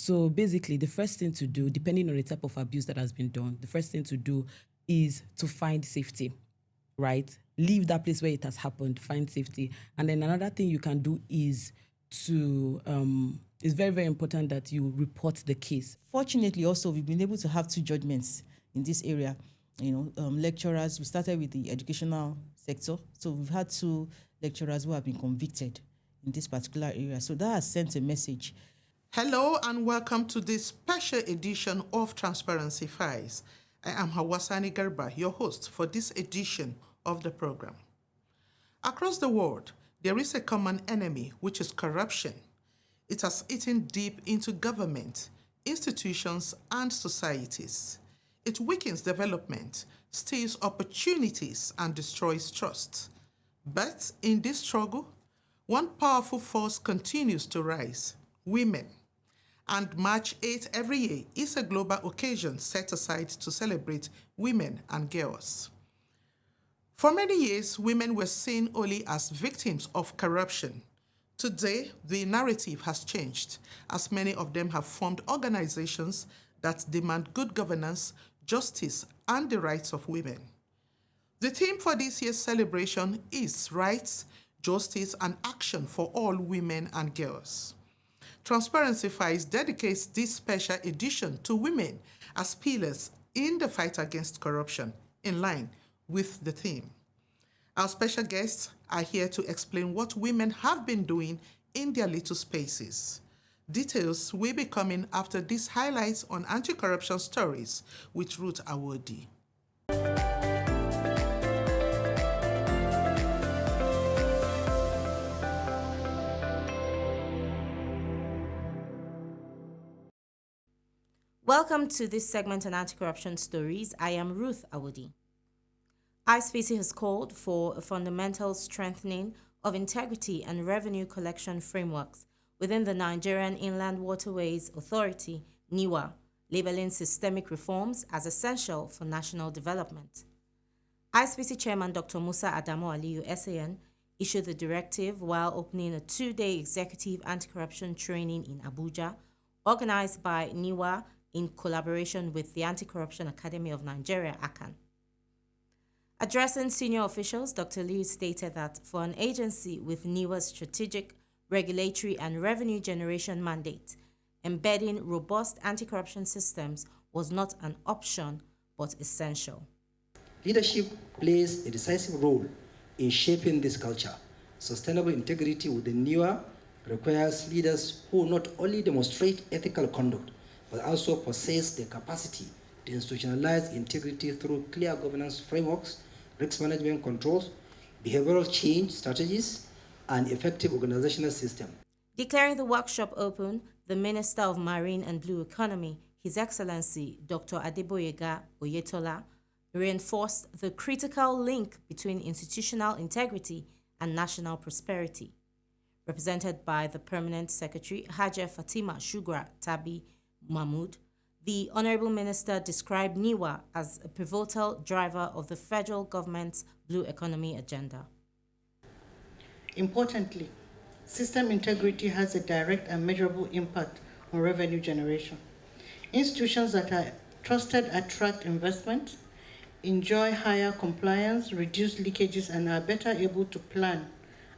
So basically, the first thing to do, depending on the type of abuse that has been done, the first thing to do is to find safety, right? Leave that place where it has happened, find safety. And then another thing you can do is to, it's very, very important that you report the case. Fortunately, also, we've been able to have 2 judgments in this area. Lecturers, we started with the educational sector. So we've had 2 lecturers who have been convicted in this particular area. So that has sent a message. Hello and welcome to this special edition of Transparency Files. I am Hawasani Garba, your host for this edition of the program. Across the world, there is a common enemy, which is corruption. It has eaten deep into government, institutions, and societies. It weakens development, steals opportunities, and destroys trust. But in this struggle, one powerful force continues to rise: women. And March 8 every year is a global occasion set aside to celebrate women and girls. For many years, women were seen only as victims of corruption. Today, the narrative has changed, as many of them have formed organizations that demand good governance, justice, and the rights of women. The theme for this year's celebration is Rights, Justice, and Action for All Women and Girls. Transparency Files dedicates this special edition to women as pillars in the fight against corruption, in line with the theme. Our special guests are here to explain what women have been doing in their little spaces. Details will be coming after these highlights on anti-corruption stories with Ruth Awodi. Welcome to this segment on anti-corruption stories. I am Ruth Awodi. ICPC has called for a fundamental strengthening of integrity and revenue collection frameworks within the Nigerian Inland Waterways Authority, NIWA, labeling systemic reforms as essential for national development. ICPC Chairman Dr. Musa Adamu Aliyu SAN issued the directive while opening a 2-day executive anti-corruption training in Abuja, organized by NIWA in collaboration with the Anti-Corruption Academy of Nigeria, ACAN. Addressing senior officials, Dr. Liu stated that for an agency with NIWA's strategic, regulatory, and revenue generation mandate, embedding robust anti-corruption systems was not an option, but essential. Leadership plays a decisive role in shaping this culture. Sustainable integrity within NIWA requires leaders who not only demonstrate ethical conduct, but also possess the capacity to institutionalize integrity through clear governance frameworks, risk management controls, behavioral change strategies, and effective organizational system. Declaring the workshop open, the Minister of Marine and Blue Economy, His Excellency Dr. Adeboyega Oyetola, reinforced the critical link between institutional integrity and national prosperity. Represented by the Permanent Secretary, Haja Fatima Shugra Tabi Mahmood, the Honorable Minister described NIWA as a pivotal driver of the federal government's blue economy agenda. Importantly, system integrity has a direct and measurable impact on revenue generation. Institutions that are trusted attract investment, enjoy higher compliance, reduce leakages, and are better able to plan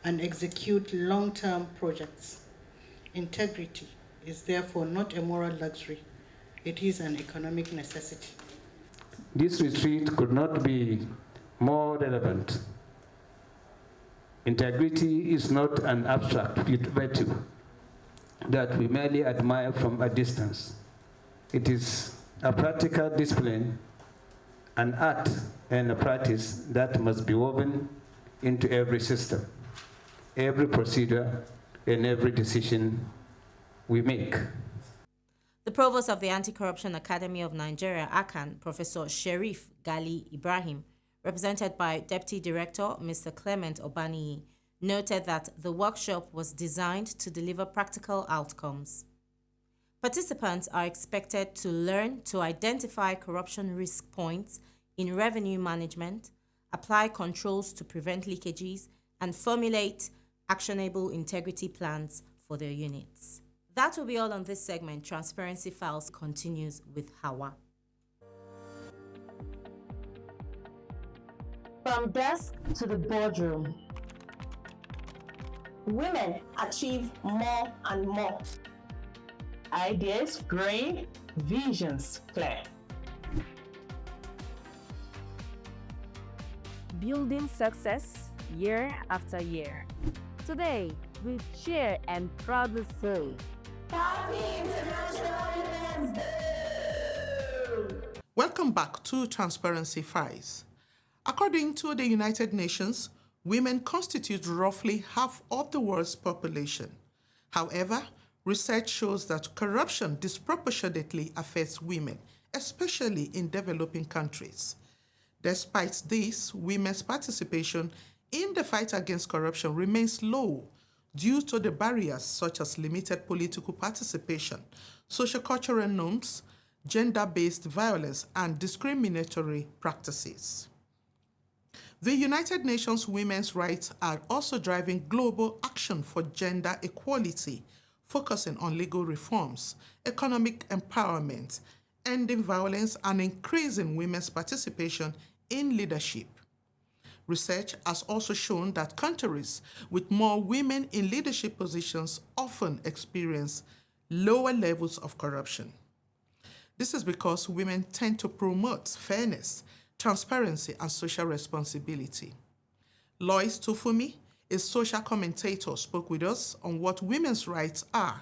and execute long-term projects. Integrity is therefore not a moral luxury. It is an economic necessity. This retreat could not be more relevant. Integrity is not an abstract virtue that we merely admire from a distance. It is a practical discipline, an art and a practice that must be woven into every system, every procedure, and every decision we make. The Provost of the Anti-Corruption Academy of Nigeria, ACAN, Professor Sherif Gali Ibrahim, represented by Deputy Director Mr. Clement Obaniyi, noted that the workshop was designed to deliver practical outcomes. Participants are expected to learn to identify corruption risk points in revenue management, apply controls to prevent leakages, and formulate actionable integrity plans for their units. That will be all on this segment. Transparency Files continues with Hawa. From desk to the boardroom, women achieve more and more. Ideas growing, visions clear. Building success year after year. Today, we share and proudly say, Happy International Women's Day! Welcome back to Transparency Files. According to the United Nations, women constitute roughly half of the world's population. However, research shows that corruption disproportionately affects women, especially in developing countries. Despite this, women's participation in the fight against corruption remains low due to the barriers such as limited political participation, sociocultural norms, gender-based violence, and discriminatory practices. The United Nations Women's Rights are also driving global action for gender equality, focusing on legal reforms, economic empowerment, ending violence, and increasing women's participation in leadership. Research has also shown that countries with more women in leadership positions often experience lower levels of corruption. This is because women tend to promote fairness, transparency, and social responsibility. Lois Tufumi, a social commentator, spoke with us on what women's rights are,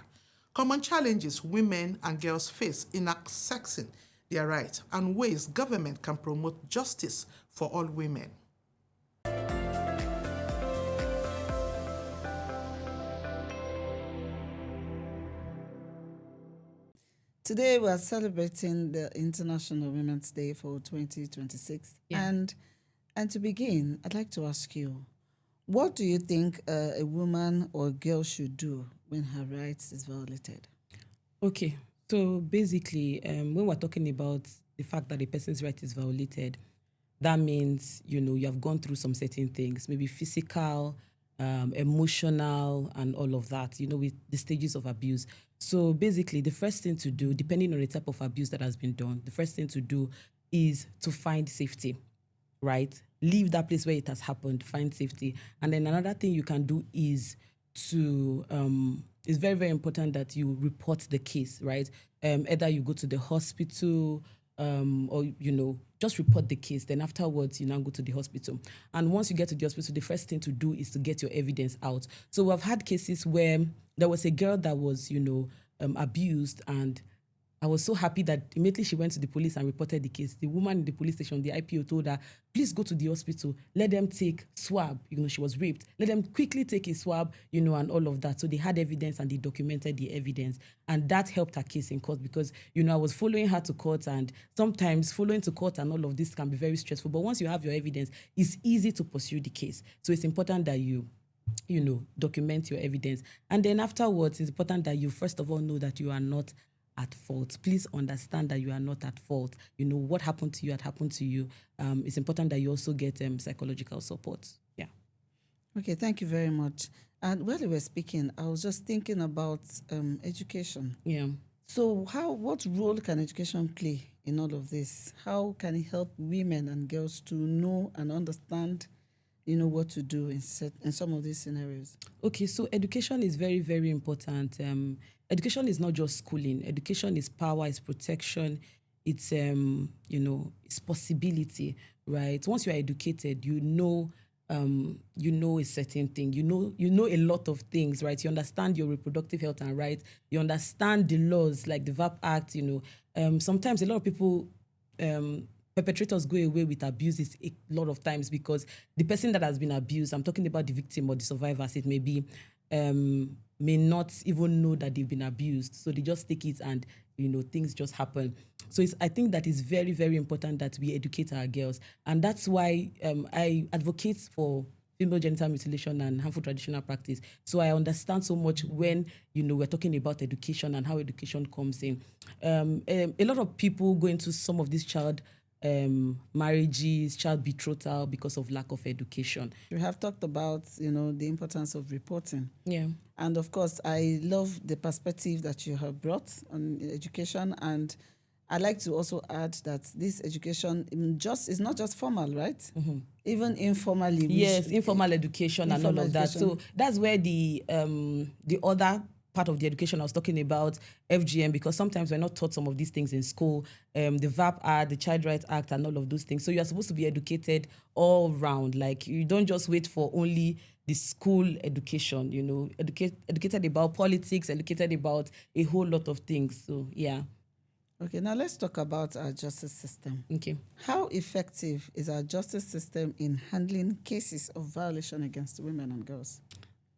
common challenges women and girls face in accessing their rights, and ways government can promote justice for all women. Today we are celebrating the International Women's Day for 2026. Yeah. And to begin, I'd like to ask you, what do you think a woman or a girl should do when her rights is violated? Okay, so basically, when we're talking about the fact that a person's right is violated, that means, you have gone through some certain things, maybe physical, emotional, and all of that, with the stages of abuse. So basically, the first thing to do, depending on the type of abuse that has been done, the first thing to do is to find safety, right? Leave that place where it has happened, find safety. And then another thing you can do is to, it's very, very important that you report the case, right? Either you go to the hospital, or, just report the case. Then afterwards, you now go to the hospital. And once you get to the hospital, the first thing to do is to get your evidence out. So we've had cases where there was a girl that was, abused, and I was so happy that immediately she went to the police and reported the case. The woman in the police station, the IPO, told her, please go to the hospital. Let them take swab. She was raped. Let them quickly take a swab, and all of that. So they had evidence and they documented the evidence. And that helped her case in court because, I was following her to court, and sometimes following to court and all of this can be very stressful. But once you have your evidence, it's easy to pursue the case. So it's important that you document your evidence. And then afterwards, it's important that you first of all know that you are not at fault. Please understand that you are not at fault. What happened to you had happened to you. It's important that you also get psychological support. Yeah. Okay, thank you very much. And while you were speaking, I was just thinking about education. Yeah. So what role can education play in all of this? How can it help women and girls to know and understand what to do in some of these scenarios? Okay, so education is very, very important. Education is not just schooling. Education is power, it's protection, it's it's possibility, right? Once you are educated, you know a certain thing. You know a lot of things, right? You understand your reproductive health and rights. You understand the laws like the VAP Act. Sometimes a lot of people. Perpetrators go away with abuses a lot of times because the person that has been abused, I'm talking about the victim or the survivor as it may be, may not even know that they've been abused. So they just take it and, things just happen. So I think that is very, very important that we educate our girls. And that's why I advocate for female genital mutilation and harmful traditional practice. So I understand so much when, we're talking about education and how education comes in. A lot of people go into some of these child marriages, child betrothal because of lack of education. We have talked about, the importance of reporting. Yeah. And of course, I love the perspective that you have brought on education. And I'd like to also add that this education is not just formal, right? Even informally. Yes, informal education and all of that. education. So that's where the other part of the education I was talking about, FGM, because sometimes we're not taught some of these things in school, the VAP Act, the Child Rights Act, and all of those things. So you're supposed to be educated all round. Like, you don't just wait for only the school education, educated about politics, educated about a whole lot of things. So, yeah. Okay, now let's talk about our justice system. Okay. How effective is our justice system in handling cases of violation against women and girls?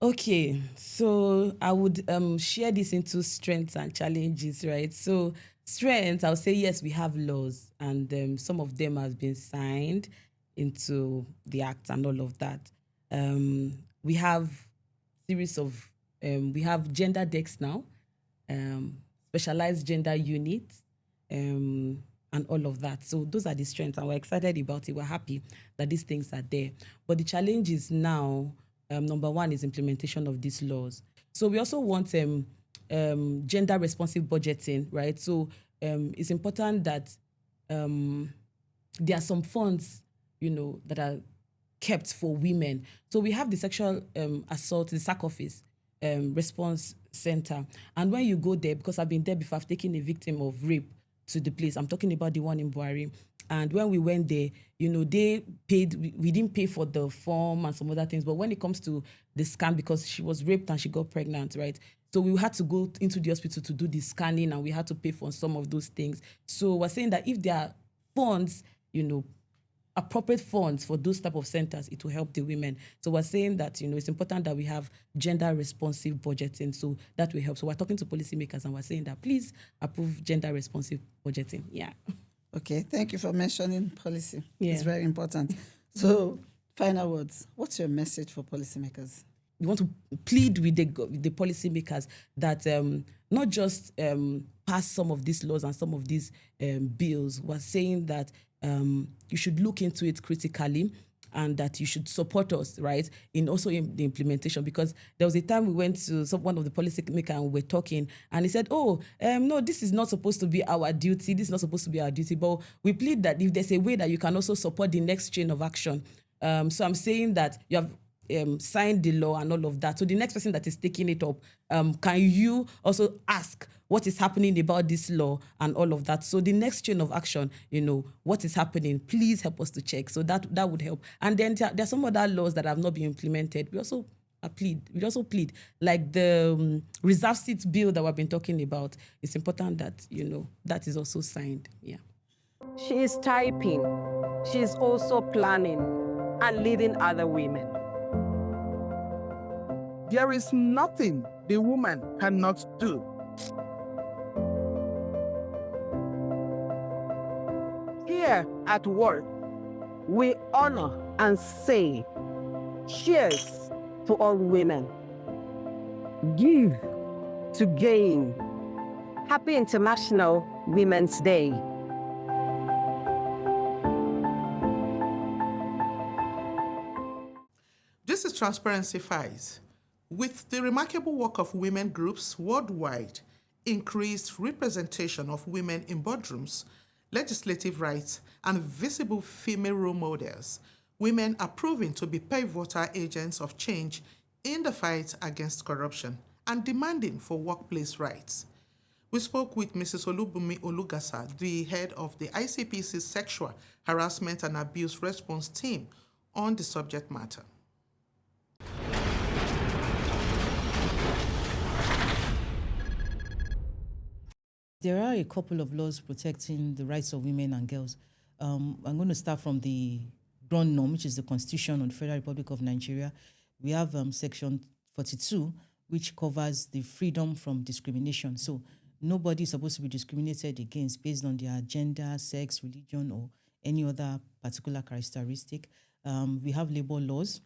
Okay, so I would share this into strengths and challenges, right? So strengths, I would say, yes, we have laws, and some of them have been signed into the act and all of that. We have series of, we have gender decks now, specialized gender units, and all of that. So those are the strengths, and we're excited about it. We're happy that these things are there. But the challenge is now, number one is implementation of these laws. So we also want gender responsive budgeting, right? So it's important that there are some funds, that are kept for women. So we have the sexual assault, the SAC office response center. And when you go there, because I've been there before, I've taken a victim of rape to the place. I'm talking about the one in Buhari. And when we went there, they paid, we didn't pay for the form and some other things. But when it comes to the scan, because she was raped and she got pregnant, right? So we had to go into the hospital to do the scanning, and we had to pay for some of those things. So we're saying that if there are funds, appropriate funds for those type of centers, it will help the women. So we're saying that, it's important that we have gender responsive budgeting, so that will help. So we're talking to policymakers and we're saying that please approve gender responsive budgeting. Yeah. Okay, thank you for mentioning policy. Yeah. It's very important. So, final words. What's your message for policymakers? We want to plead with the policymakers that not just pass some of these laws and some of these bills. We're saying that you should look into it critically, and that you should support us, right, in the implementation. Because there was a time we went to one of the policymakers and we were talking, and he said, no, this is not supposed to be our duty. This is not supposed to be our duty. But we plead that if there's a way that you can also support the next chain of action. So I'm saying that you have signed the law and all of that. So the next person that is taking it up, can you also ask what is happening about this law and all of that? So the next chain of action, what is happening, please help us to check. So that would help. And then there are some other laws that have not been implemented. We also plead, like the reserve seats bill that we've been talking about. It's important that, that is also signed. Yeah. She is typing. She is also planning and leading other women. There is nothing the woman cannot do. Here at work, we honor and say, cheers to all women. Give to gain. Happy International Women's Day. This is Transparency Files. With the remarkable work of women groups worldwide, increased representation of women in boardrooms, legislative rights, and visible female role models, women are proving to be pivotal agents of change in the fight against corruption and demanding for workplace rights. We spoke with Mrs. Olubunmi Olugasa, the head of the ICPC's Sexual Harassment and Abuse Response Team, on the subject matter. There are a couple of laws protecting the rights of women and girls. I'm going to start from the ground norm, which is the Constitution of the Federal Republic of Nigeria. We have Section 42, which covers the freedom from discrimination. So nobody is supposed to be discriminated against based on their gender, sex, religion, or any other particular characteristic. We have labor laws.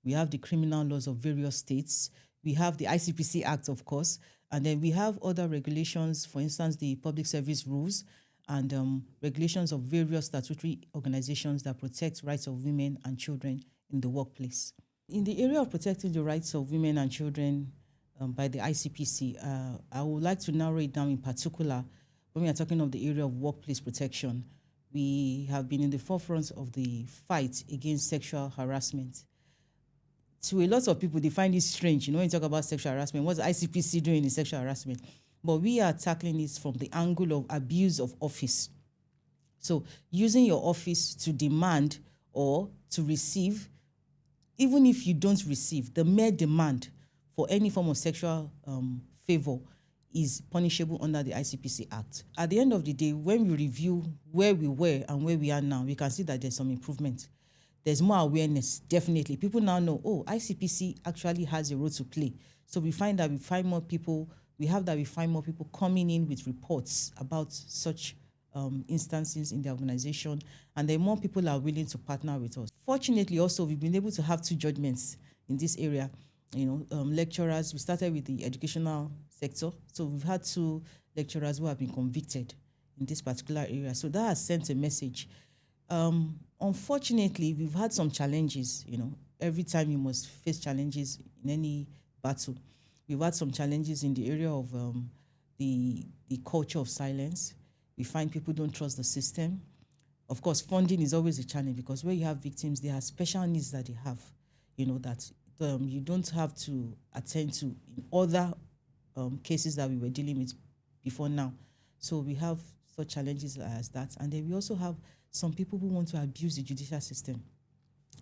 We have the criminal laws of various states. We have the ICPC Act, of course. And then we have other regulations, for instance, the public service rules and regulations of various statutory organizations that protect rights of women and children in the workplace. In the area of protecting the rights of women and children by the ICPC, I would like to narrow it down in particular when we are talking of the area of workplace protection. We have been in the forefront of the fight against sexual harassment. To a lot of people, they find it strange, when you talk about sexual harassment, what's the ICPC doing in sexual harassment? But we are tackling it from the angle of abuse of office. So using your office to demand or to receive, even if you don't receive, the mere demand for any form of sexual favor is punishable under the ICPC Act. At the end of the day, when we review where we were and where we are now, we can see that there's some improvement. There's more awareness, definitely. People now know, ICPC actually has a role to play. So we find more people coming in with reports about such instances in the organization, and then more people are willing to partner with us. Fortunately, also, we've been able to have 2 judgments in this area. Lecturers, we started with the educational sector, so we've had 2 lecturers who have been convicted in this particular area. So that has sent a message. Unfortunately, we've had some challenges. Every time you must face challenges in any battle. We've had some challenges in the area of the culture of silence. We find people don't trust the system. Of course, funding is always a challenge because where you have victims, they have special needs that they have, that you don't have to attend to in other cases that we were dealing with before now. So we have such challenges as that. And then we also have some people who want to abuse the judicial system.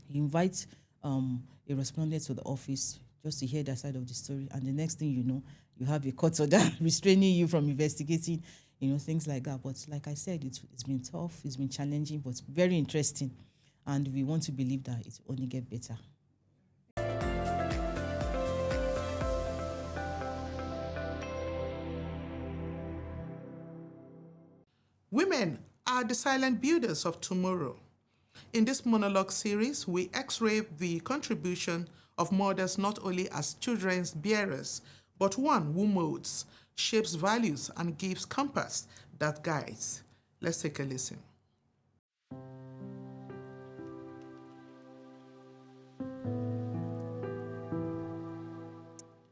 You invite a respondent to the office just to hear their side of the story, and the next thing you know, you have a court order restraining you from investigating, things like that. But like I said, it's been tough, it's been challenging, but very interesting, and we want to believe that it will only get better. Women are the silent builders of tomorrow. In this monologue series, we x-ray the contribution of mothers not only as children's bearers, but one who molds, shapes values, and gives compass that guides. Let's take a listen.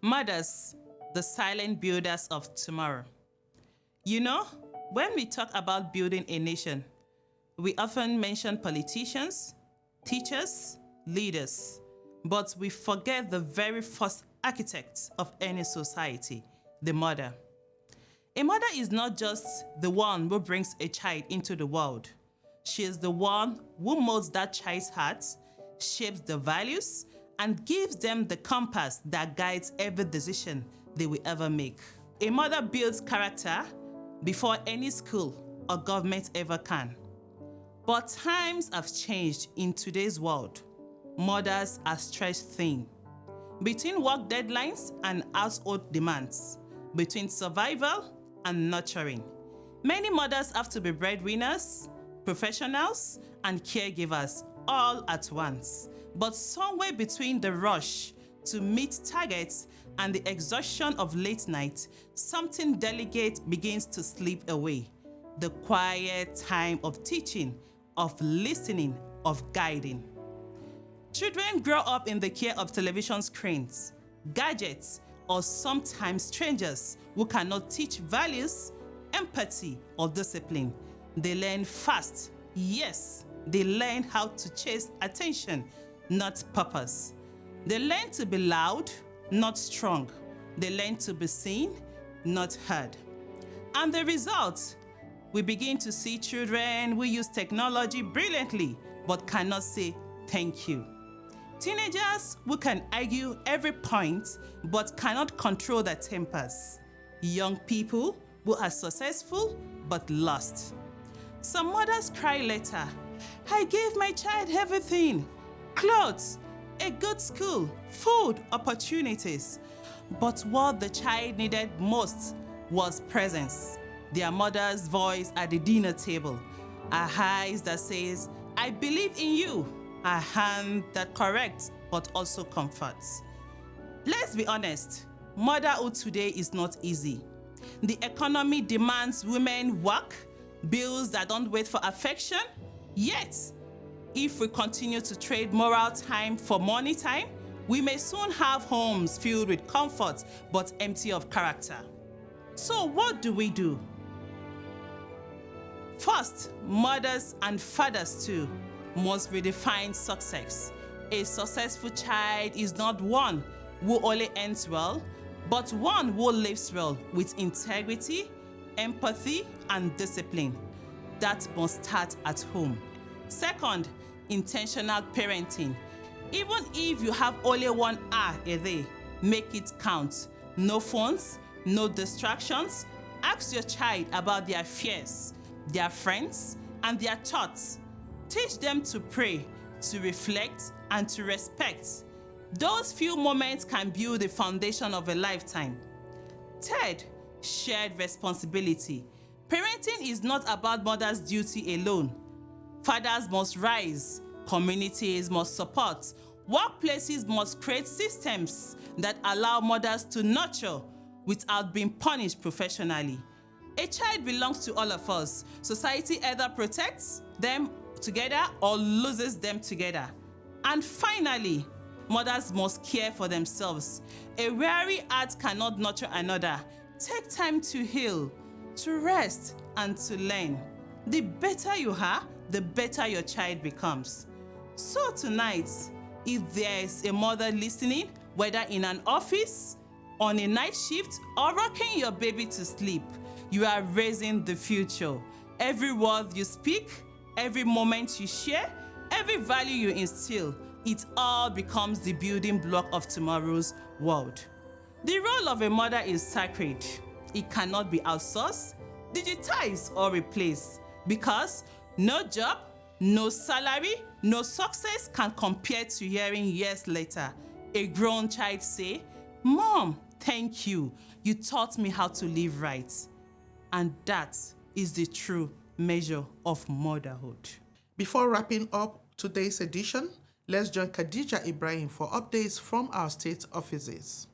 Mothers, the silent builders of tomorrow. When we talk about building a nation, we often mention politicians, teachers, leaders, but we forget the very first architect of any society, the mother. A mother is not just the one who brings a child into the world. She is the one who molds that child's heart, shapes the values, and gives them the compass that guides every decision they will ever make. A mother builds character before any school or government ever can. But times have changed in today's world. Mothers are stretched thin. Between work deadlines and household demands, between survival and nurturing, many mothers have to be breadwinners, professionals, and caregivers all at once. But somewhere between the rush to meet targets and the exhaustion of late night, something delicate begins to slip away. The quiet time of teaching, of listening, of guiding. Children grow up in the care of television screens, gadgets, or sometimes strangers who cannot teach values, empathy, or discipline. They learn fast. Yes, they learn how to chase attention, not purpose. They learn to be loud, not strong. They learn to be seen, not heard. And the result, we begin to see children who use technology brilliantly but cannot say thank you. Teenagers who can argue every point but cannot control their tempers. Young people who are successful but lost. Some mothers cry later, I gave my child everything, clothes, a good school, food, opportunities. But what the child needed most was presence. Their mother's voice at the dinner table, a eyes that says, I believe in you, a hand that corrects but also comforts. Let's be honest, motherhood today is not easy. The economy demands women work, bills that don't wait for affection. Yet, if we continue to trade moral time for money time, we may soon have homes filled with comfort but empty of character. So what do we do? First, mothers and fathers too must redefine success. A successful child is not one who only ends well, but one who lives well with integrity, empathy, and discipline. That must start at home. Second, intentional parenting. Even if you have only 1 hour a day, make it count. No phones, no distractions. Ask your child about their fears, their friends, and their thoughts. Teach them to pray, to reflect, and to respect. Those few moments can build the foundation of a lifetime. Third, shared responsibility. Parenting is not about mothers' duty alone. Fathers must rise, communities must support, workplaces must create systems that allow mothers to nurture without being punished professionally. A child belongs to all of us. Society either protects them together or loses them together. And finally, mothers must care for themselves. A weary heart cannot nurture another. Take time to heal, to rest, and to learn. The better you are, the better your child becomes. So tonight, if there is a mother listening, whether in an office, on a night shift, or rocking your baby to sleep, you are raising the future. Every word you speak, every moment you share, every value you instill, it all becomes the building block of tomorrow's world. The role of a mother is sacred. It cannot be outsourced, digitized, or replaced, because no job, no salary, no success can compare to hearing years later a grown child say, "Mom, thank you. You taught me how to live right." And that is the true measure of motherhood. Before wrapping up today's edition, let's join Khadija Ibrahim for updates from our state offices.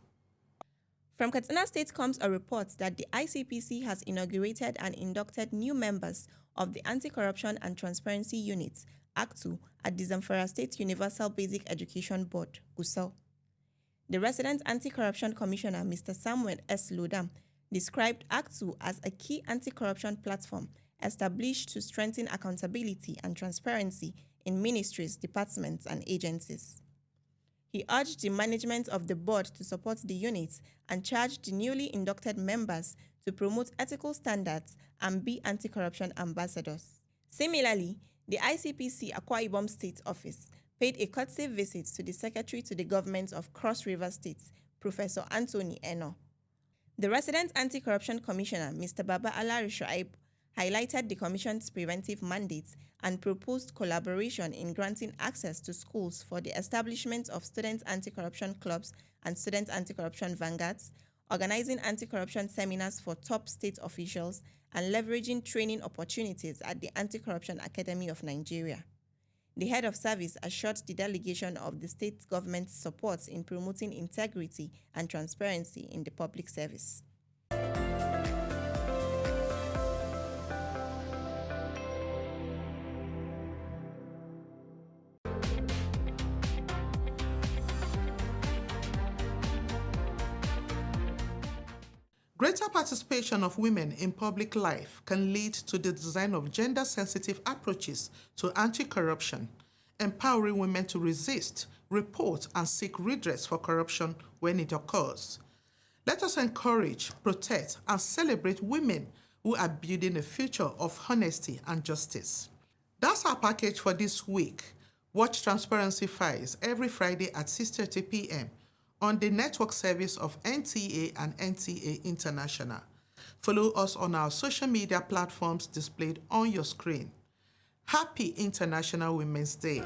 From Katsina State comes a report that the ICPC has inaugurated and inducted new members of the Anti-Corruption and Transparency Unit, ACTU, at the Zamfara State Universal Basic Education Board, Gusau. The resident Anti-Corruption Commissioner, Mr. Samuel S. Lodam, described ACTU as a key anti-corruption platform established to strengthen accountability and transparency in ministries, departments, and agencies. He urged the management of the board to support the unit and charged the newly inducted members to promote ethical standards and be anti-corruption ambassadors. Similarly, the ICPC Akwa Ibom State Office paid a courtesy visit to the Secretary to the Government of Cross River State, Professor Anthony Eno. The resident Anti-Corruption Commissioner, Mr. Baba Alari Shoaib, highlighted the Commission's preventive mandates and proposed collaboration in granting access to schools for the establishment of student anti-corruption clubs and student anti-corruption vanguards, organizing anti-corruption seminars for top state officials, and leveraging training opportunities at the Anti-Corruption Academy of Nigeria. The head of service assured the delegation of the state government's support in promoting integrity and transparency in the public service. Greater participation of women in public life can lead to the design of gender-sensitive approaches to anti-corruption, empowering women to resist, report, and seek redress for corruption when it occurs. Let us encourage, protect, and celebrate women who are building a future of honesty and justice. That's our package for this week. Watch Transparency Files every Friday at 6:30 p.m. on the network service of NTA and NTA International. Follow us on our social media platforms displayed on your screen. Happy International Women's Day.